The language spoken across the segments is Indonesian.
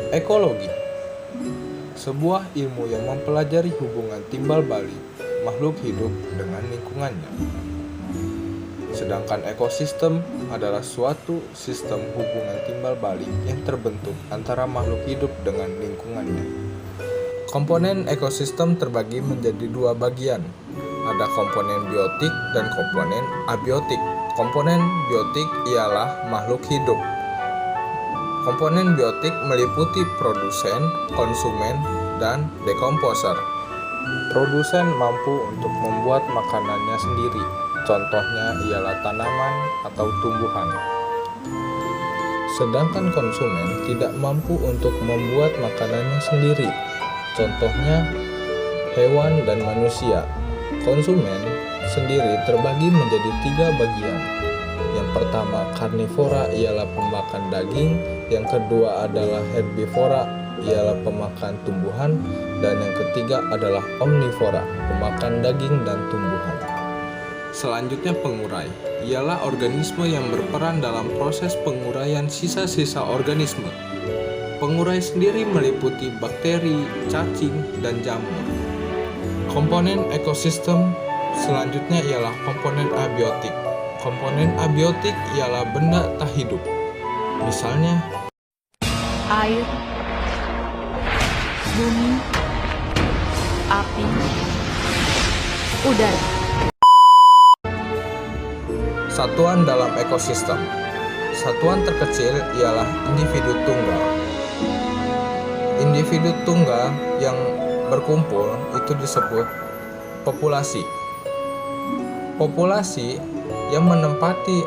Ekologi, sebuah ilmu yang mempelajari hubungan timbal balik makhluk hidup dengan lingkungannya. Sedangkan ekosistem adalah suatu sistem hubungan timbal balik yang terbentuk antara makhluk hidup dengan lingkungannya. Komponen ekosistem terbagi menjadi dua bagian. Ada komponen biotik dan komponen abiotik. Komponen biotik ialah makhluk hidup. Komponen biotik meliputi produsen, konsumen, dan dekomposer. Produsen mampu untuk membuat makanannya sendiri. Contohnya ialah tanaman atau tumbuhan. Sedangkan konsumen tidak mampu untuk membuat makanannya sendiri. Contohnya hewan dan manusia. Konsumen sendiri terbagi menjadi 3 bagian. Yang pertama karnivora ialah pemakan daging, yang kedua adalah herbivora ialah pemakan tumbuhan, dan yang ketiga adalah omnivora, pemakan daging dan tumbuhan. Selanjutnya pengurai, ialah organisme yang berperan dalam proses penguraian sisa-sisa organisme. Pengurai sendiri meliputi bakteri, cacing, dan jamur. Komponen ekosistem selanjutnya ialah komponen abiotik. Komponen abiotik ialah benda tak hidup. Misalnya air, bumi, api, udara. satuan dalam ekosistem. Satuan terkecil ialah individu tunggal. Individu tunggal yang berkumpul itu disebut populasi. Populasi yang menempati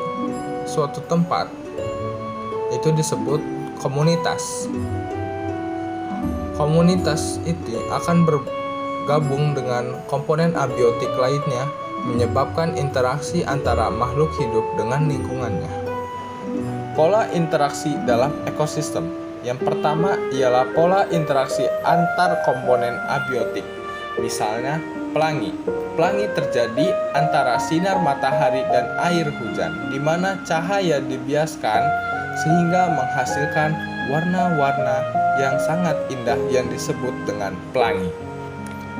suatu tempat itu disebut komunitas. Komunitas itu akan bergabung dengan komponen abiotik lainnya, menyebabkan interaksi antara makhluk hidup dengan lingkungannya. Pola interaksi dalam ekosistem. Yang pertama ialah pola interaksi antar komponen abiotik. Misalnya pelangi. Pelangi terjadi antara sinar matahari dan air hujan, di mana cahaya dibiaskan sehingga menghasilkan warna-warna yang sangat indah yang disebut dengan pelangi.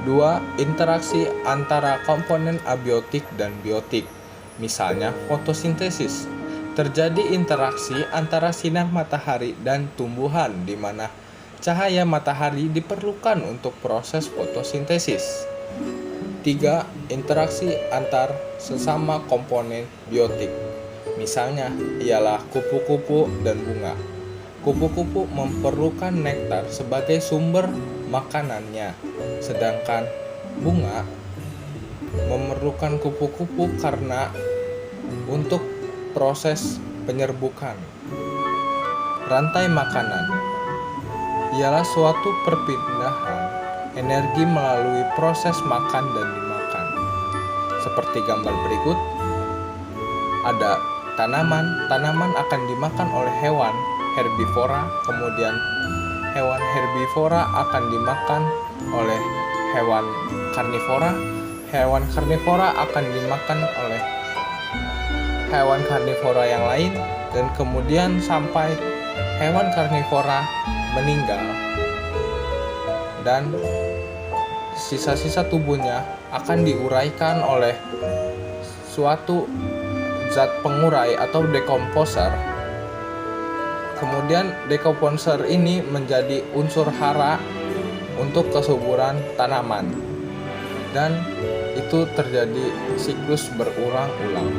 2. Interaksi antara komponen abiotik dan biotik. Misalnya fotosintesis. Terjadi interaksi antara sinar matahari dan tumbuhan, di mana cahaya matahari diperlukan untuk proses fotosintesis. 3. Interaksi antar sesama komponen biotik. Misalnya ialah kupu-kupu dan bunga. Kupu-kupu memerlukan nektar sebagai sumber makanannya, sedangkan bunga memerlukan kupu-kupu karena untuk proses penyerbukan. Rantai makanan ialah suatu perpindahan energi melalui proses makan dan dimakan. Seperti gambar berikut, ada tanaman akan dimakan oleh hewan herbivora, kemudian hewan herbivora akan dimakan oleh hewan karnivora, hewan karnivora akan dimakan oleh hewan karnivora yang lain, dan kemudian sampai hewan karnivora meninggal dan sisa-sisa tubuhnya akan diuraikan oleh suatu zat pengurai atau dekomposer. Kemudian dekomposer ini menjadi unsur hara untuk kesuburan tanaman, dan itu terjadi siklus berulang-ulang.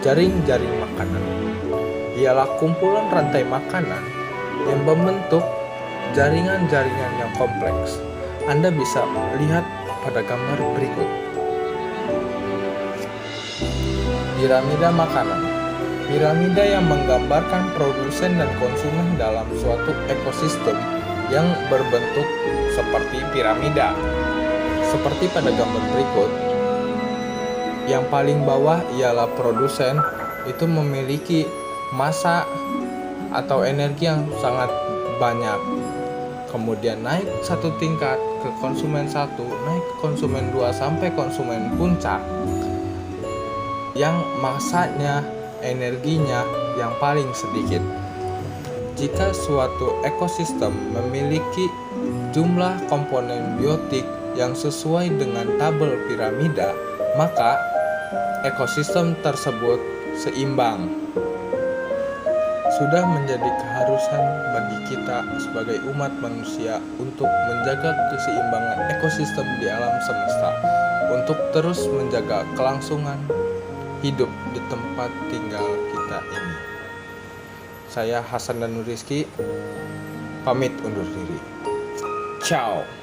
Jaring-jaring makanan ialah kumpulan rantai makanan yang membentuk jaringan-jaringan yang kompleks. Anda bisa lihat pada gambar berikut. Piramida makanan. Piramida yang menggambarkan produsen dan konsumen dalam suatu ekosistem yang berbentuk seperti piramida. Seperti pada gambar berikut, yang paling bawah ialah produsen, itu memiliki massa atau energi yang sangat banyak. Kemudian naik satu tingkat ke konsumen 1, naik ke konsumen 2, sampai konsumen puncak yang massanya, energinya yang paling sedikit. Jika suatu ekosistem memiliki jumlah komponen biotik yang sesuai dengan tabel piramida, maka ekosistem tersebut seimbang. Sudah menjadi keharusan bagi kita sebagai umat manusia untuk menjaga keseimbangan ekosistem di alam semesta, untuk terus menjaga kelangsungan hidup di tempat tinggal kita ini. Saya Hasan dan Rizky pamit undur diri. Ciao.